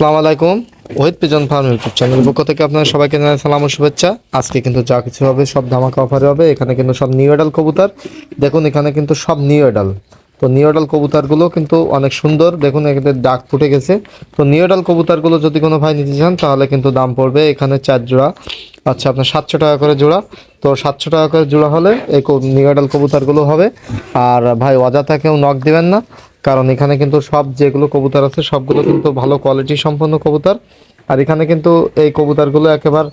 আসসালামু আলাইকুম। Ohid pigeon farm YouTube চ্যানেলের পক্ষ থেকে আপনারা সবাইকে জানাই সালাম ও শুভেচ্ছা। আজকে কিন্তু যা কিছু হবে সব ধামাকা অফারে হবে। এখানে কিন্তু সব নিউ এডাল কবুতর, দেখুন এখানে কিন্তু সব নিউ এডাল। তো নিউ এডাল কবুতরগুলো কিন্তু অনেক সুন্দর, দেখুন এখানে ডাক ফুটে গেছে। তো নিউ এডাল কবুতরগুলো যদি কোনো ভাই নিতে চান তাহলে কিন্তু দাম পড়বে এখানে 4 জোড়া, আচ্ছা আপনার 700 টাকা করে জোড়া। তো 700 টাকা করে জোড়া হলে এই নিউ এডাল কবুতরগুলো হবে। আর ভাই অযথা কেউ নক দিবেন না, কারণ এখানে কিন্তু সব যেগুলো কবুতর আছে সবগুলো কিন্তু ভালো কোয়ালিটি সম্পন্ন কবুতর। আর এখানে কিন্তু এই কবুতরগুলো একেবারে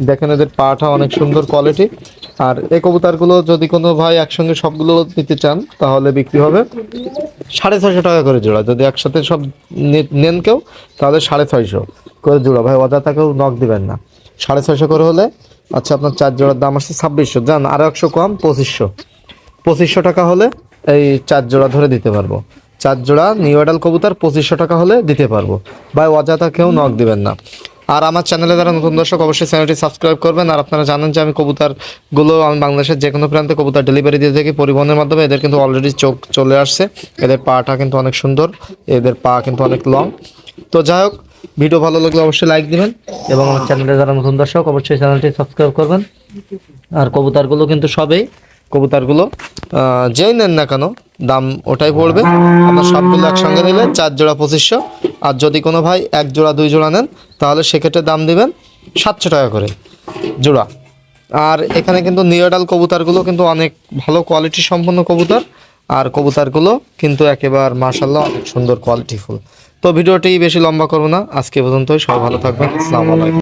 দেখেন, এদের পাটা অনেক সুন্দর কোয়ালিটি। আর এই কবুতরগুলো যদি কোনো ভাই একসঙ্গে সবগুলো নিতে চান তাহলে বিক্রি হবে 650 টাকা করে জোড়া। যদি একসাথে সব নেন কেউ তাহলে 650 করে জোড়া। ভাই অযথা কেউ নক দিবেন না, 650 করে হলে আচ্ছা আপনার 4 জোড়ার দাম আসছে 2600, যান আরও 100 কম 2500 টাকা হলে এই 4 জোড়া ধরে দিতে পারবো। 4 জোড়া নিউ এডাল কবুতর 2500 টাকা হলে দিতে পারবো। ভাই অযথা কেউ নক দিবেন না। আর আমার চ্যানেলে যারা নতুন দর্শক অবশ্যই চ্যানেলটি সাবস্ক্রাইব করবেন। আর আপনারা জানেন যে আমি কবুতরগুলো আমি বাংলাদেশের যে কোনো প্রান্তে কবুতর ডেলিভারি দিয়ে থাকি পরিবহনের মাধ্যমে। এদের কিন্তু অলরেডি চোখ চলে আসছে, এদের পাটা কিন্তু অনেক সুন্দর, এদের পা কিন্তু অনেক লং। তো যাই হোক, ভিডিও ভালো লাগলে অবশ্যই লাইক দিবেন এবং আমার চ্যানেলে যারা নতুন দর্শক অবশ্যই চ্যানেলটি সাবস্ক্রাইব করবেন। আর কবুতরগুলো কিন্তু সবেই কবুতরগুলো যেই নেন না কেন দাম ওটাই পড়বে। আপনার সবগুলো একসঙ্গে নিলে 4 জোড়া 2500। আর যদি কোনো ভাই 1 জোড়া 2 জোড়া নেন তাহলে সেক্ষেত্রে দাম দিবেন 700 টাকা করে জোড়া। আর এখানে কিন্তু নিউ এডাল কবুতরগুলো কিন্তু অনেক ভালো কোয়ালিটি সম্পন্ন কবুতর। আর কবুতরগুলো কিন্তু একেবারে মাশাআল্লাহ অনেক সুন্দর কোয়ালিটিফুল। তো ভিডিওটি বেশি লম্বা করব না, আজকে পর্যন্তই। সবাই ভালো থাকবেন। আসসালামু আলাইকুম।